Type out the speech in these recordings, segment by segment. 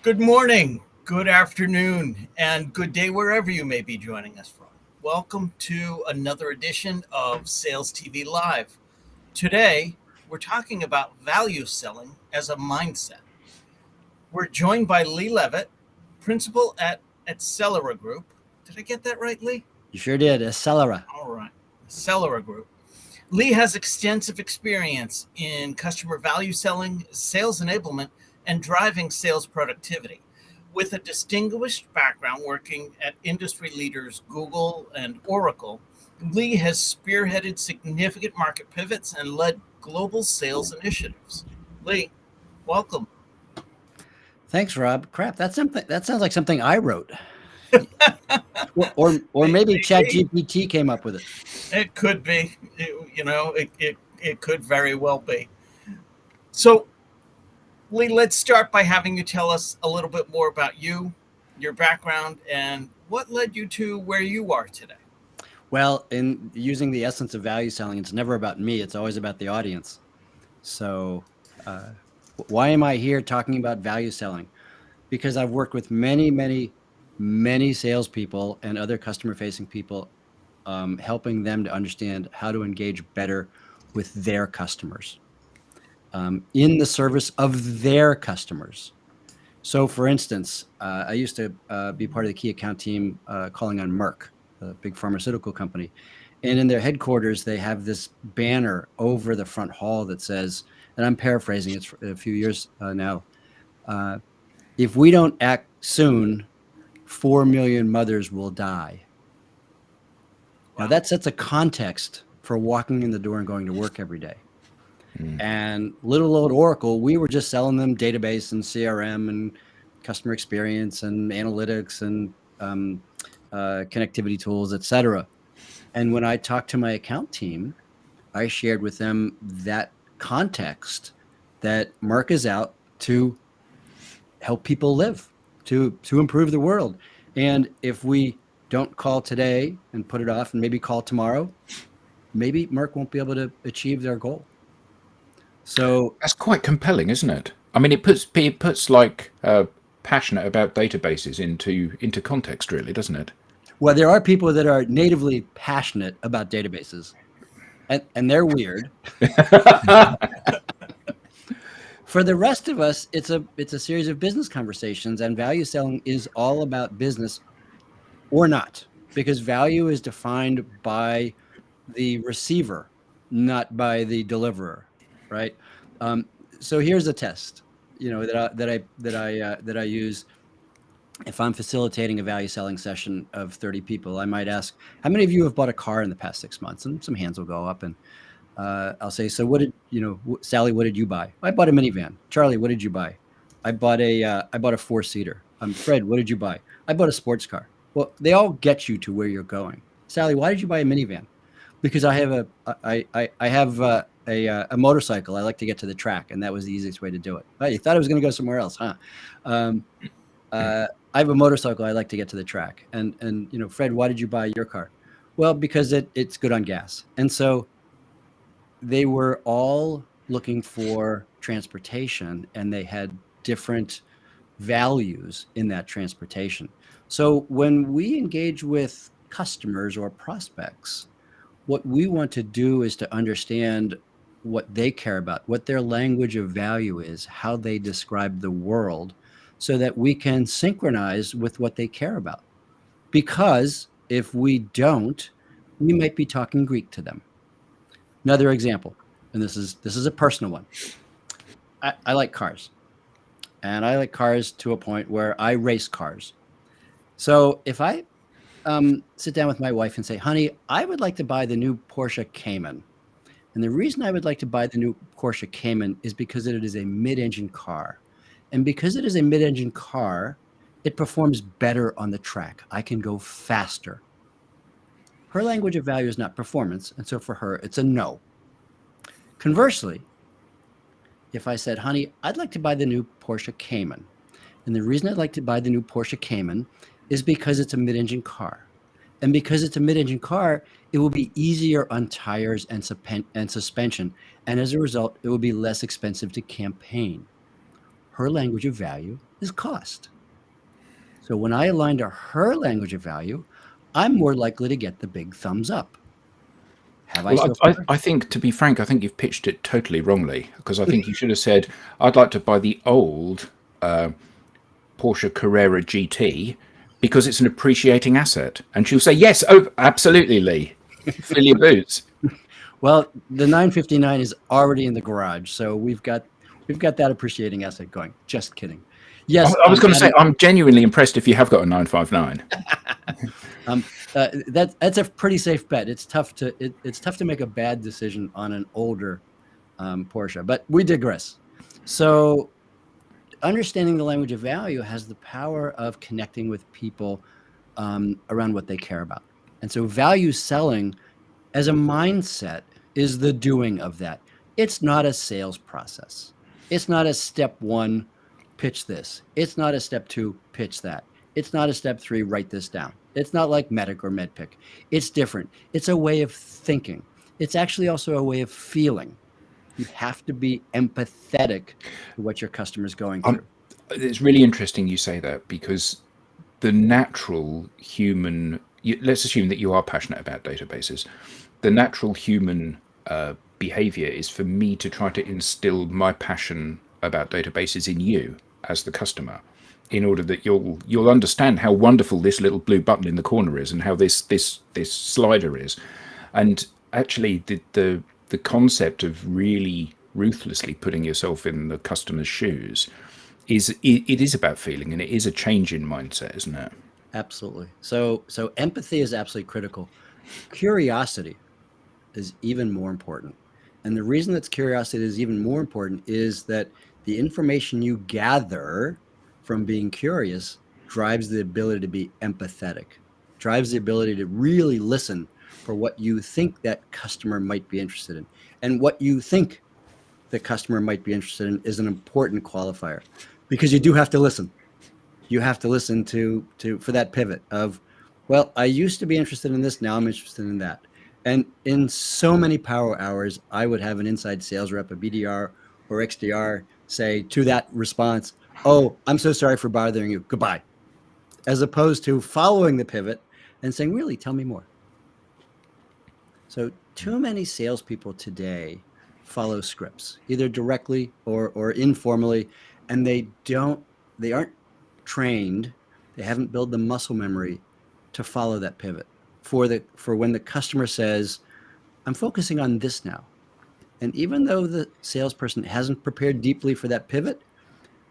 Good morning, good afternoon, and good day wherever you may be joining us from. Welcome to another edition of Sales TV Live. Today, we're talking about value selling as a mindset. We're joined by Lee Levitt, principal at Acelera Group. Did I get that right, Lee? You sure did. Acelera. All right, Acelera Group. Lee has extensive experience in customer value selling, sales enablement, and driving sales productivity. With a distinguished background working at industry leaders Google and Oracle, Lee has spearheaded significant market pivots and led global sales initiatives. Lee, welcome. Thanks, Rob. Crap, that sounds like something I wrote. or maybe ChatGPT came up with it. It could be. It could very well be. So, Lee, let's start by having you tell us a little bit more about you, your background, and what led you to where you are today. Well, in using the essence of value selling, it's never about me. It's always about the audience. So why am I here talking about value selling? Because I've worked with many salespeople and other customer-facing people, helping them to understand how to engage better with their customers. In the service of their customers. So for instance, I used to be part of the key account team calling on Merck, a big pharmaceutical company. And in their headquarters, they have this banner over the front hall that says, and I'm paraphrasing, it's a few years now, if we don't act soon, 4 million mothers will die. Wow. Now that sets a context for walking in the door and going to work every day. And little old Oracle, we were just selling them database and CRM and customer experience and analytics and connectivity tools, etc. And when I talked to my account team, I shared with them that context that Merck is out to help people live, to improve the world. And if we don't call today and put it off and maybe call tomorrow, maybe Merck won't be able to achieve their goal. So that's quite compelling, isn't it? I mean, it puts like passionate about databases into context, really, doesn't it? Well, there are people that are natively passionate about databases, and they're weird. For the rest of us, it's a series of business conversations, and value selling is all about business or not, because value is defined by the receiver, not by the deliverer. Right. So here's a test, that I use. If I'm facilitating a value selling session of 30 people, I might ask, how many of you have bought a car in the past 6 months? And some hands will go up, and I'll say, so what did, Sally, what did you buy? I bought a minivan. Charlie, what did you buy? I bought a 4-seater. Fred, what did you buy? I bought a sports car. Well, they all get you to where you're going. Sally, why did you buy a minivan? Because I have a motorcycle. I like to get to the track, and that was the easiest way to do it. Oh, you thought I was going to go somewhere else, huh? I have a motorcycle. I like to get to the track. And Fred, why did you buy your car? Well, because it's good on gas. And so they were all looking for transportation, and they had different values in that transportation. So when we engage with customers or prospects, what we want to do is to understand what they care about, what their language of value is, how they describe the world, so that we can synchronize with what they care about. Because if we don't, we might be talking Greek to them. Another example, and this is a personal one. I like cars, and I like cars to a point where I race cars. So if I sit down with my wife and say, honey, I would like to buy the new Porsche Cayman. And the reason I would like to buy the new Porsche Cayman is because it is a mid-engine car. And because it is a mid-engine car, it performs better on the track. I can go faster. Her language of value is not performance. And so for her, it's a no. Conversely, if I said, honey, I'd like to buy the new Porsche Cayman. And the reason I'd like to buy the new Porsche Cayman is because it's a mid-engine car. And because it's a mid-engine car, it will be easier on tires and suspension. And as a result, it will be less expensive to campaign. her language of value is cost. So when I align to her language of value, I'm more likely to get the big thumbs up. Have I Well, so far? I think, to be frank, I think you've pitched it totally wrongly, because I think you should have said, I'd like to buy the old Porsche Carrera GT because it's an appreciating asset. And she'll say, yes, oh, absolutely, Lee. Fill your boots. Well, the 959 is already in the garage, so we've got that appreciating asset going. Just kidding. Yes, I was going to say, Adam, I'm genuinely impressed if you have got a 959. that's a pretty safe bet. It's tough to make a bad decision on an older Porsche, but we digress. So understanding the language of value has the power of connecting with people around what they care about. And so value selling as a mindset is the doing of that. It's not a sales process. It's not a step one, pitch this. It's not a step two, pitch that. It's not a step three, write this down. It's not like Medic or MedPick. It's different. It's a way of thinking. It's actually also a way of feeling. You have to be empathetic to what your customer is going through. It's really interesting you say that, because the natural human, let's assume that you are passionate about databases. The natural human behavior is for me to try to instill my passion about databases in you as the customer, in order that you'll understand how wonderful this little blue button in the corner is, and how this slider is. And actually the concept of really ruthlessly putting yourself in the customer's shoes it is about feeling, and it is a change in mindset, isn't it? Absolutely. So empathy is absolutely critical. Curiosity is even more important. And the reason that curiosity is even more important is that the information you gather from being curious drives the ability to be empathetic, drives the ability to really listen for what you think that customer might be interested in. And what you think the customer might be interested in is an important qualifier, because you do have to listen. You have to listen to for that pivot of, well, I used to be interested in this, now I'm interested in that. And in so many power hours, I would have an inside sales rep, a BDR or XDR, say to that response, oh, I'm so sorry for bothering you, goodbye. As opposed to following the pivot and saying, really, tell me more. So too many salespeople today follow scripts, either directly or informally, and they aren't trained, they haven't built the muscle memory to follow that pivot for when the customer says, I'm focusing on this now. And even though the salesperson hasn't prepared deeply for that pivot,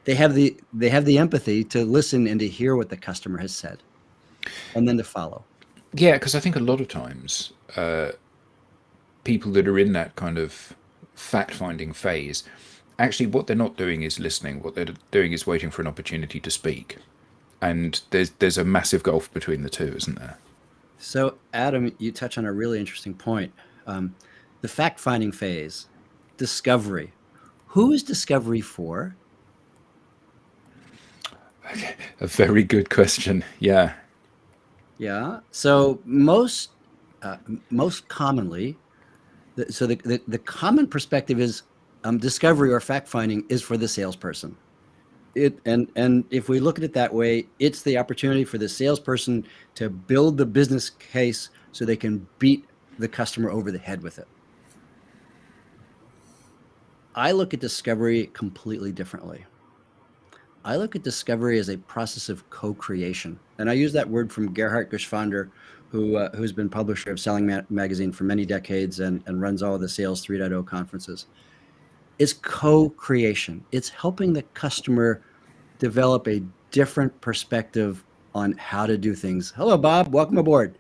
they have the empathy to listen and to hear what the customer has said, and then to follow. Yeah, because I think a lot of times people that are in that kind of fact-finding phase, actually what they're not doing is listening. What they're doing is waiting for an opportunity to speak. And there's a massive gulf between the two, isn't there? So, Adam, you touch on a really interesting point. The fact-finding phase, discovery. Who is discovery for? A very good question. Yeah. Yeah. So most commonly, the common perspective is discovery or fact-finding is for the salesperson. And if we look at it that way, it's the opportunity for the salesperson to build the business case so they can beat the customer over the head with it. I look at discovery completely differently. I look at discovery as a process of co-creation. And I use that word from Gerhard Geschwander, who's been publisher of Selling Magazine for many decades and runs all of the Sales 3.0 conferences. It's co-creation. It's helping the customer develop a different perspective on how to do things. Hello, Bob. Welcome aboard.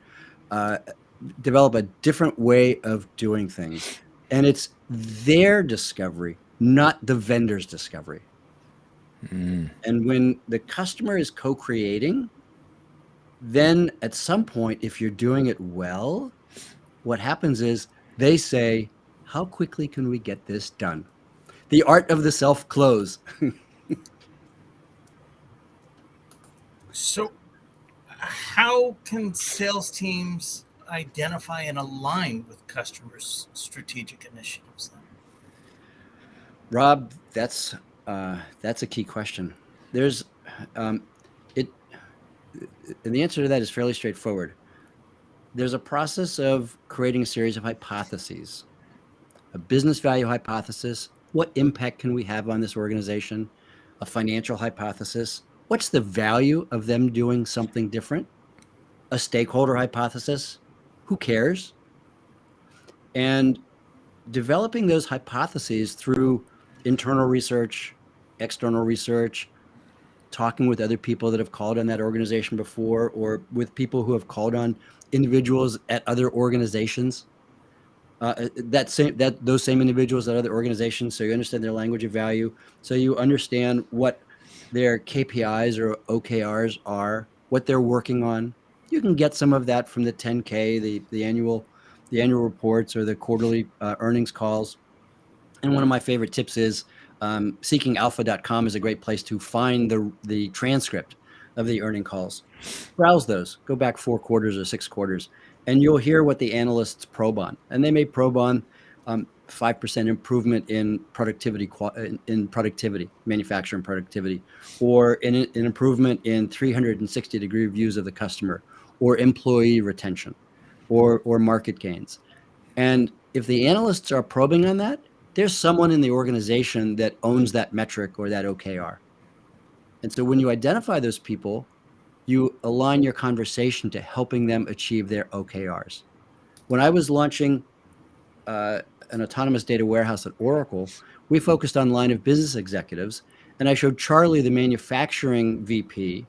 Develop a different way of doing things. And it's their discovery, not the vendor's discovery. And when the customer is co-creating, then at some point, if you're doing it well, what happens is they say, how quickly can we get this done? The art of the self-close. So, how can sales teams identify and align with customers' strategic initiatives then? Rob, that's That's a key question. There's it, and the answer to that is fairly straightforward. There's a process of creating a series of hypotheses. A business value hypothesis. What impact can we have on this organization? A financial hypothesis. What's the value of them doing something different? A stakeholder hypothesis. Who cares? And developing those hypotheses through internal research, external research, talking with other people that have called on that organization before, or with people who have called on individuals at other organizations. Those same individuals at other organizations, so you understand their language of value, so you understand what their KPIs or OKRs are, what they're working on. You can get some of that from the 10K, the annual reports or the quarterly earnings calls. And one of my favorite tips is seekingalpha.com is a great place to find the transcript of the earning calls. Browse those, go back 4 quarters or 6 quarters, and you'll hear what the analysts probe on. And they may probe on 5% improvement in productivity, manufacturing productivity, or an improvement in 360-degree views of the customer, or employee retention, or market gains. And if the analysts are probing on that, there's someone in the organization that owns that metric or that OKR. And so when you identify those people, you align your conversation to helping them achieve their OKRs. When I was launching an autonomous data warehouse at Oracle, we focused on line of business executives, and I showed Charlie, the manufacturing VP,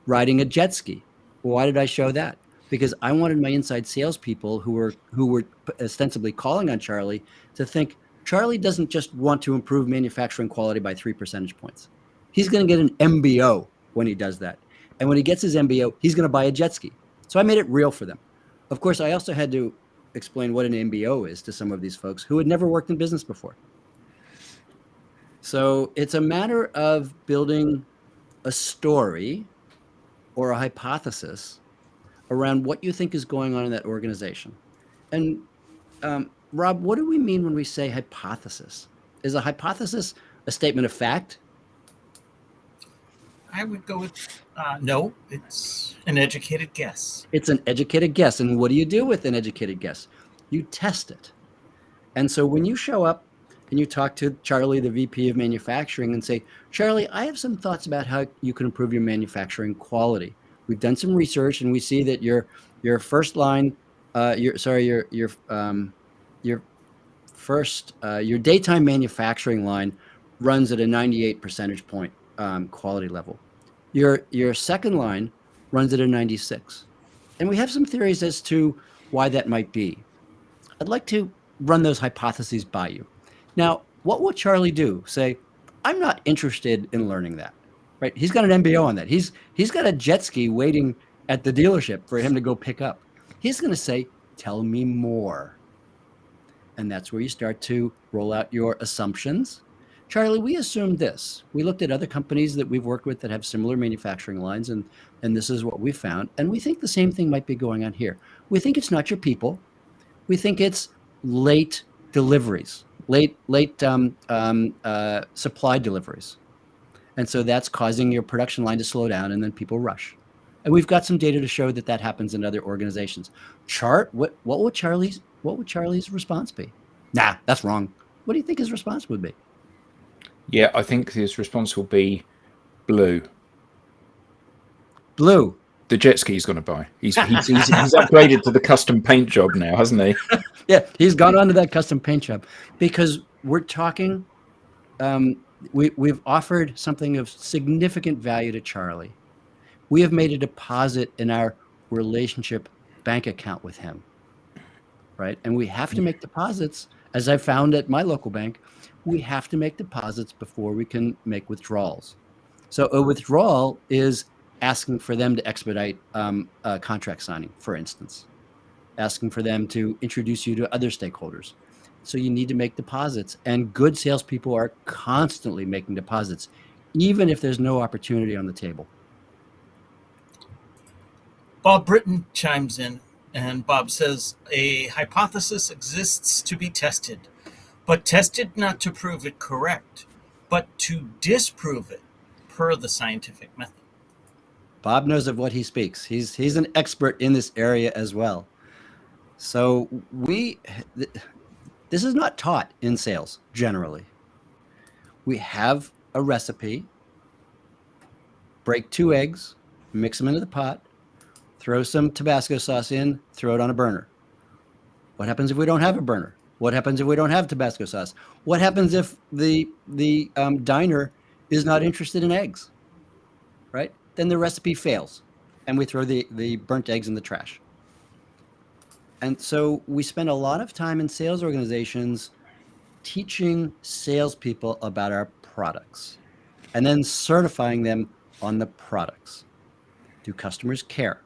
riding a jet ski. Why did I show that? Because I wanted my inside salespeople who were ostensibly calling on Charlie to think Charlie doesn't just want to improve manufacturing quality by 3 percentage points. He's going to get an MBO when he does that. And when he gets his MBO, he's going to buy a jet ski. So I made it real for them. Of course, I also had to explain what an MBO is to some of these folks who had never worked in business before. So it's a matter of building a story or a hypothesis around what you think is going on in that organization. And Rob, what do we mean when we say hypothesis? Is a hypothesis a statement of fact? I would go with no, it's an educated guess. It's an educated guess. And what do you do with an educated guess? You test it. And so when you show up and you talk to Charlie, the VP of manufacturing, and say, Charlie, I have some thoughts about how you can improve your manufacturing quality. We've done some research and we see that your first line, your daytime manufacturing line runs at a 98 percentage point quality level. Your second line runs at a 96. And we have some theories as to why that might be. I'd like to run those hypotheses by you. Now, what will Charlie do? Say, I'm not interested in learning that, right? He's got an MBO on that. He's got a jet ski waiting at the dealership for him to go pick up. He's going to say, tell me more. And that's where you start to roll out your assumptions. Charlie, we assumed this. We looked at other companies that we've worked with that have similar manufacturing lines, and this is what we found. And we think the same thing might be going on here. We think it's not your people. We think it's late deliveries, late supply deliveries. And so that's causing your production line to slow down, and then people rush. And we've got some data to show that that happens in other organizations. What would Charlie's response be? Nah, that's wrong. What do you think his response would be? Yeah, I think his response will be blue. Blue. The jet ski he's going to buy. He's upgraded to the custom paint job now, hasn't he? Yeah, he's gone on to that custom paint job because we're talking. We've offered something of significant value to Charlie. We have made a deposit in our relationship bank account with him, right? And we have to make deposits, as I found at my local bank. We have to make deposits before we can make withdrawals. So a withdrawal is asking for them to expedite contract signing, for instance, asking for them to introduce you to other stakeholders. So you need to make deposits, and good salespeople are constantly making deposits, even if there's no opportunity on the table. Bob Britton chimes in, and Bob says, a hypothesis exists to be tested, but tested not to prove it correct, but to disprove it per the scientific method. Bob knows of what he speaks. He's an expert in this area as well. So this is not taught in sales generally. We have a recipe, break 2 eggs, mix them into the pot, throw some Tabasco sauce in, throw it on a burner. What happens if we don't have a burner? What happens if we don't have Tabasco sauce? What happens if the diner is not interested in eggs, right? Then the recipe fails and we throw the burnt eggs in the trash. And so we spend a lot of time in sales organizations teaching salespeople about our products and then certifying them on the products. Do customers care?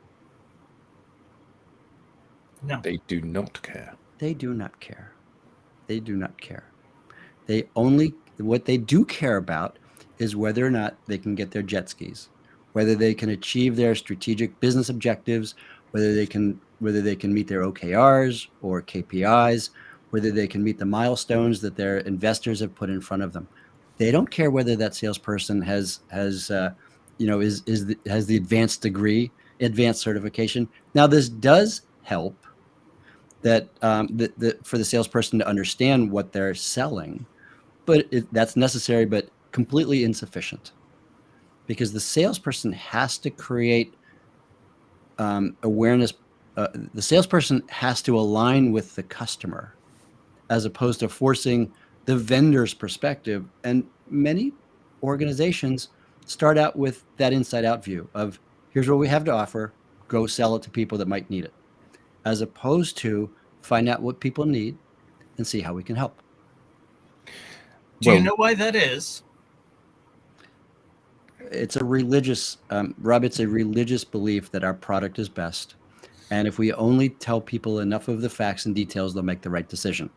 No. They do not care. They do not care. They do not care. What they do care about is whether or not they can get their jet skis, whether they can achieve their strategic business objectives, whether they can meet their OKRs or KPIs, whether they can meet the milestones that their investors have put in front of them. They don't care whether that salesperson has the advanced degree, advanced certification. Now, this does help that for the salesperson to understand what they're selling, but that's necessary, but completely insufficient, because the salesperson has to create awareness. The salesperson has to align with the customer, as opposed to forcing the vendor's perspective. And many organizations start out with that inside-out view of, here's what we have to offer, go sell it to people that might need it, as opposed to find out what people need and see how we can help. Do you know why that is? It's a religious, Rob, it's a religious belief that our product is best. And if we only tell people enough of the facts and details, they'll make the right decision.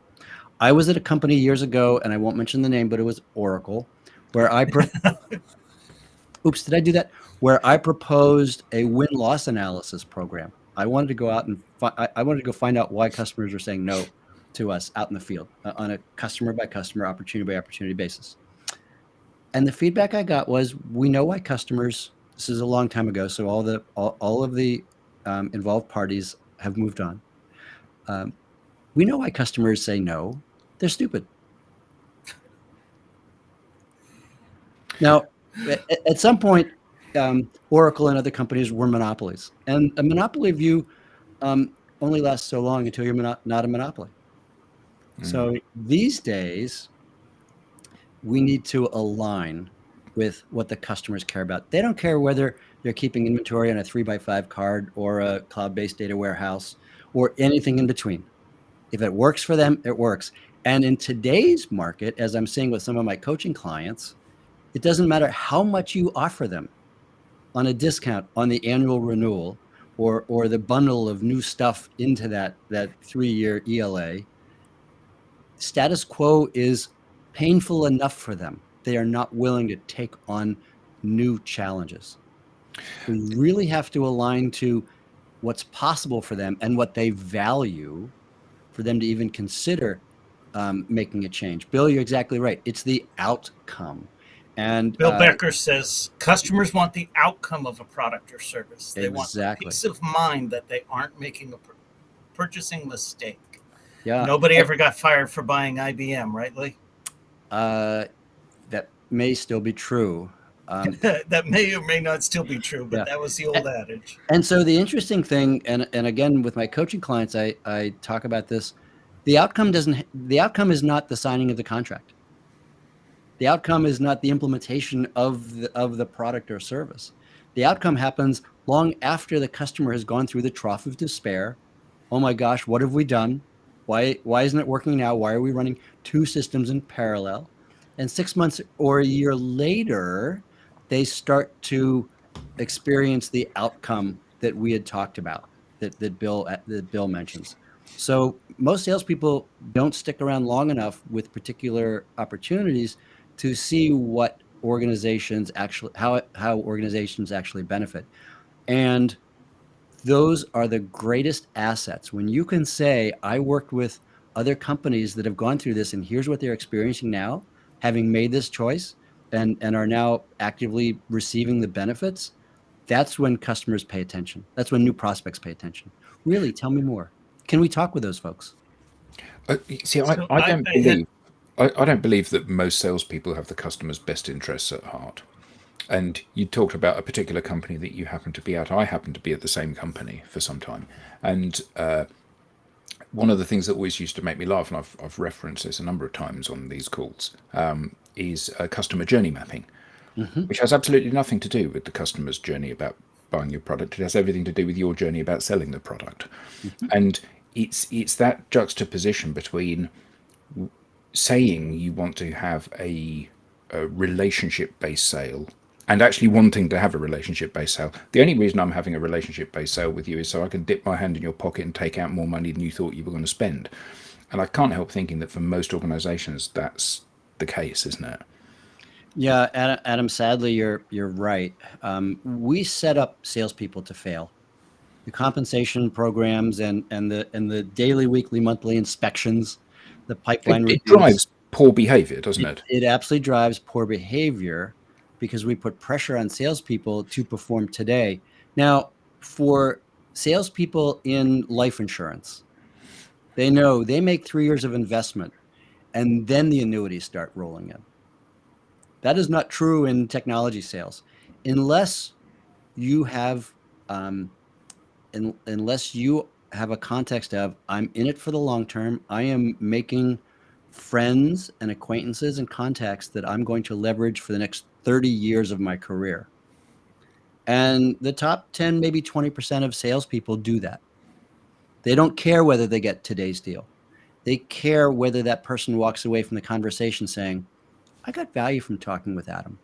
I was at a company years ago, and I won't mention the name, but it was Oracle, where oops, did I do that? Where I proposed a win-loss analysis program. I wanted to go out and I wanted to go find out why customers were saying no to us out in the field on a customer by customer, opportunity by opportunity basis. And the feedback I got was, we know why customers, this is a long time ago, so all of the involved parties have moved on. We know why customers say no. They're stupid. Now, at some point, Oracle and other companies were monopolies. And a monopoly view only lasts so long until you're not a monopoly. So these days, we need to align with what the customers care about. They don't care whether they're keeping inventory on a 3x5 card or a cloud-based data warehouse or anything in between. If it works for them, it works. And in today's market, as I'm seeing with some of my coaching clients, it doesn't matter how much you offer them on a discount on the annual renewal or the bundle of new stuff into that 3-year ELA. Status quo is painful enough for them. They are not willing to take on new challenges. We really have to align to what's possible for them and what they value for them to even consider making a change. Bill, you're exactly right. It's the outcome. And Bill Becker says customers want the outcome of a product or service. They want peace of mind that they aren't making a purchasing mistake. Yeah. Nobody ever got fired for buying IBM, right, Lee? That may still be true. That may or may not still be true, but that was the old adage. And so the interesting thing, and again, with my coaching clients, I talk about this. The outcome is not the signing of the contract. The outcome is not the implementation of the product or service. The outcome happens long after the customer has gone through the trough of despair. Oh my gosh, what have we done? Why isn't it working now? Why are we running 2 systems in parallel? And 6 months or a year later, they start to experience the outcome that we had talked about, that Bill mentions. So most salespeople don't stick around long enough with particular opportunities to see what organizations actually, how organizations actually benefit. And those are the greatest assets. When you can say, I worked with other companies that have gone through this and here's what they're experiencing now, having made this choice, and are now actively receiving the benefits, that's when customers pay attention. That's when new prospects pay attention. Really, tell me more. Can we talk with those folks? See, So I don't I had believe I don't believe that most salespeople have the customer's best interests at heart. And you talked about a particular company that you happen to be at. I happen to be at the same company for some time, and one of the things that always used to make me laugh, and I've referenced this a number of times on these calls, is customer journey mapping, which has absolutely nothing to do with the customer's journey about buying your product. It has everything to do with your journey about selling the product. And it's that juxtaposition between saying you want to have a relationship-based sale and actually wanting to have a relationship-based sale. The only reason I'm having a relationship-based sale with you is so I can dip my hand in your pocket and take out more money than you thought you were going to spend. And I can't help thinking that for most organizations, that's the case, isn't it? Yeah, Adam, sadly, you're right. We set up salespeople to fail. The compensation programs and the daily, weekly, monthly inspections, the pipeline It reviews. drives poor behavior, doesn't it? It absolutely drives poor behavior because we put pressure on salespeople to perform today. Now, for salespeople in life insurance, they know they make 3 years of investment and then the annuities start rolling in. That is not true in technology sales. Unless you have unless you have a context of I'm in it for the long term, I am making friends and acquaintances and contacts that I'm going to leverage for the next 30 years of my career. And the top 10, maybe 20% of salespeople do that. They don't care whether they get today's deal. They care whether that person walks away from the conversation saying, I got value from talking with Adam.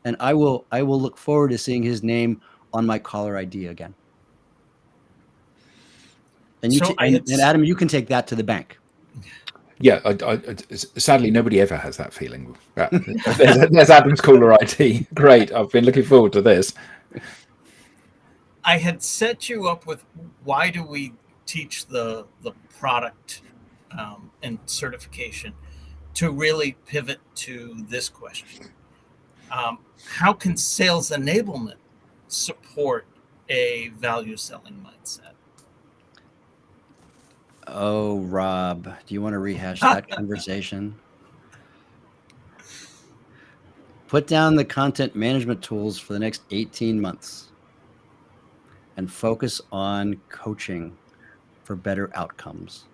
And I will look forward to seeing his name on my caller ID again. And and Adam, you can take that to the bank. Yeah, sadly, nobody ever has that feeling. There's Adam's caller ID. Great, I've been looking forward to this. I had set you up with why do we teach the product and certification to really pivot to this question. How can sales enablement support a value selling mindset? Oh, Rob, do you want to rehash that conversation? Put down the content management tools for the next 18 months and focus on coaching for better outcomes.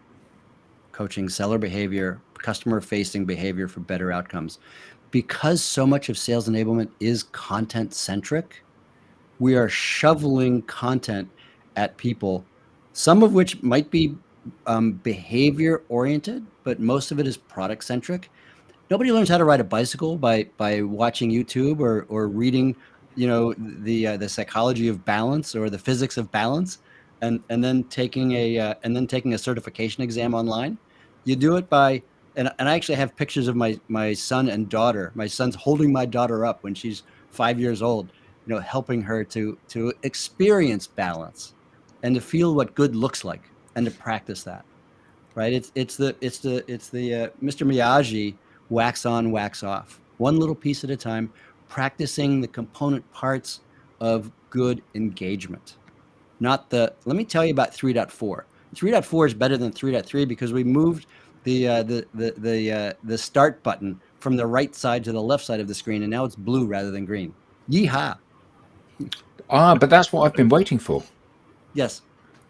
Coaching seller behavior, customer-facing behavior for better outcomes. Because so much of sales enablement is content-centric, we are shoveling content at people, some of which might be behavior-oriented, but most of it is product-centric. Nobody learns how to ride a bicycle by watching YouTube or reading, the psychology of balance or the physics of balance, and then taking a certification exam online. You do it by and I actually have pictures of my son and daughter. My son's holding my daughter up when she's 5 years old, helping her to experience balance and to feel what good looks like and to practice that. Right? It's the Mr. Miyagi wax on, wax off, one little piece at a time, practicing the component parts of good engagement. Not let me tell you about 3.4. 3.4 is better than 3.3 because we moved the start button from the right side to the left side of the screen, and now it's blue rather than green. Yeehaw! But that's what I've been waiting for. Yes.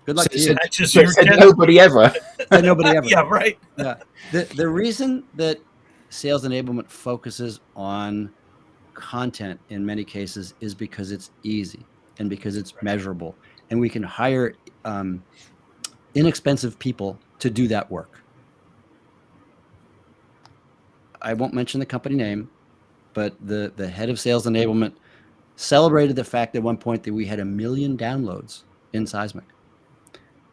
Good luck to you. Said nobody ever. Nobody ever. Yeah, right. Yeah. The reason that sales enablement focuses on content in many cases is because it's easy and because it's measurable, and we can hire inexpensive people to do that work. I won't mention the company name, but the head of sales enablement celebrated the fact at one point that we had 1 million downloads in Seismic.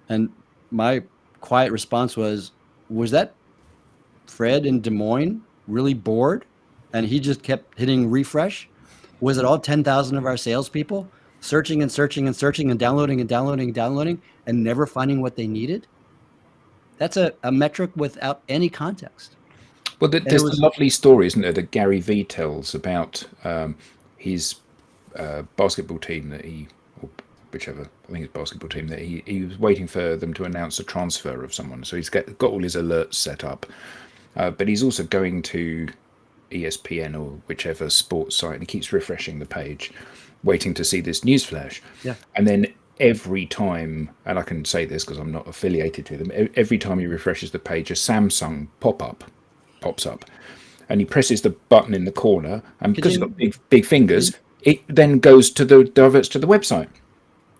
And my quiet response was that Fred in Des Moines really bored and he just kept hitting refresh? Was it all 10,000 of our salespeople searching and searching and searching and downloading and downloading and downloading and never finding what they needed? That's a metric without any context. Well, there's a lovely story, isn't there, that Gary Vee tells about his basketball team that or whichever, I think it's basketball team, that he was waiting for them to announce a transfer of someone. So he's got all his alerts set up, but he's also going to ESPN or whichever sports site, and he keeps refreshing the page, waiting to see this news flash. Yeah. And then every time, and I can say this because I'm not affiliated to them, every time he refreshes the page, a Samsung pops up, and he presses the button in the corner, and because he's got big fingers, it then diverts to the website.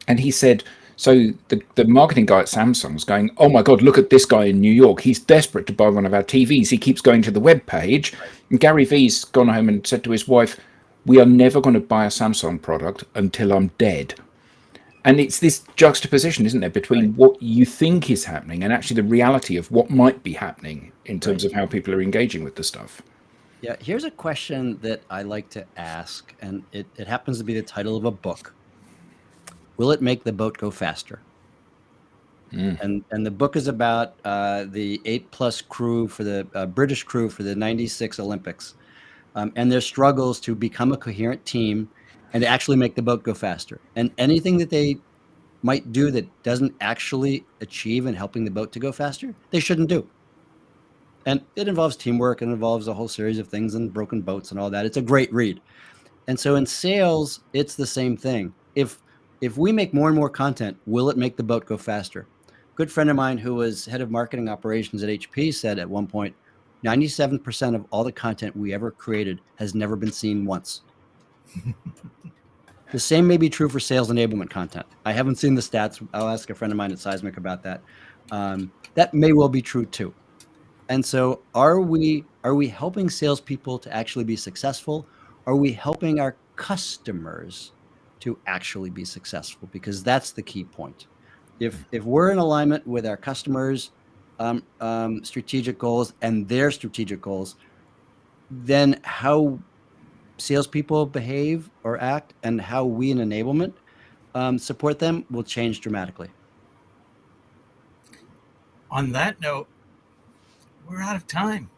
And he said, so the marketing guy at Samsung's going, oh my God, look at this guy in New York. He's desperate to buy one of our TVs. He keeps going to the web page. And Gary Vee's gone home and said to his wife, we are never going to buy a Samsung product until I'm dead. And it's this juxtaposition, isn't there, between what you think is happening and actually the reality of what might be happening in terms of how people are engaging with the stuff. Yeah, here's a question that I like to ask, and it happens to be the title of a book. Will it make the boat go faster? And the book is about the 8+ crew for the British crew for the '96 Olympics, and their struggles to become a coherent team and to actually make the boat go faster. And anything that they might do that doesn't actually achieve in helping the boat to go faster, they shouldn't do. And it involves teamwork, and involves a whole series of things and broken boats and all that. It's a great read. And so in sales, it's the same thing. If we make more and more content, will it make the boat go faster? A good friend of mine who was head of marketing operations at HP said at one point, 97% of all the content we ever created has never been seen once. The same may be true for sales enablement content. I haven't seen the stats. I'll ask a friend of mine at Seismic about that. That may well be true too. And so are we helping salespeople to actually be successful? Are we helping our customers to actually be successful? Because that's the key point. If we're in alignment with our customers' strategic goals and their strategic goals, then how salespeople behave or act and how we in enablement support them will change dramatically. On that note, we're out of time.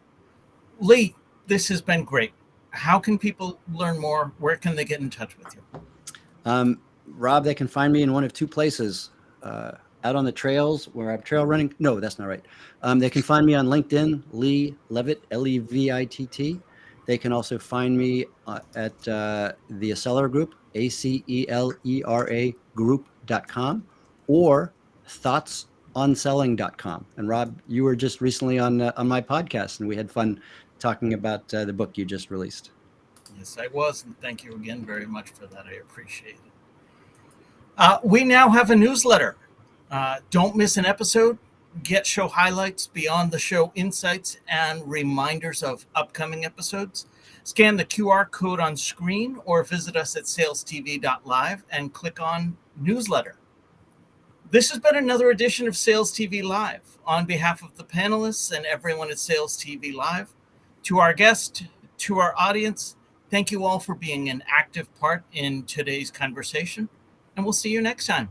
Lee, this has been great. How can people learn more? Where can they get in touch with you? Rob, they can find me in one of two places. Out on the trails where I'm trail running. No, that's not right. They can find me on LinkedIn, Lee Levitt, Levitt. They can also find me at the Acelera Group, Acelera Group.com, or thoughtsonselling.com. And Rob, you were just recently on my podcast, and we had fun talking about the book you just released. Yes, I was, and thank you again very much for that. I appreciate it. We now have a newsletter. Don't miss an episode. Get show highlights, beyond the show insights, and reminders of upcoming episodes. Scan the QR code on screen or visit us at SalesTV.live and click on newsletter. This has been another edition of Sales TV Live. On behalf of the panelists and everyone at Sales TV Live, to our guest, to our audience, thank you all for being an active part in today's conversation, and we'll see you next time.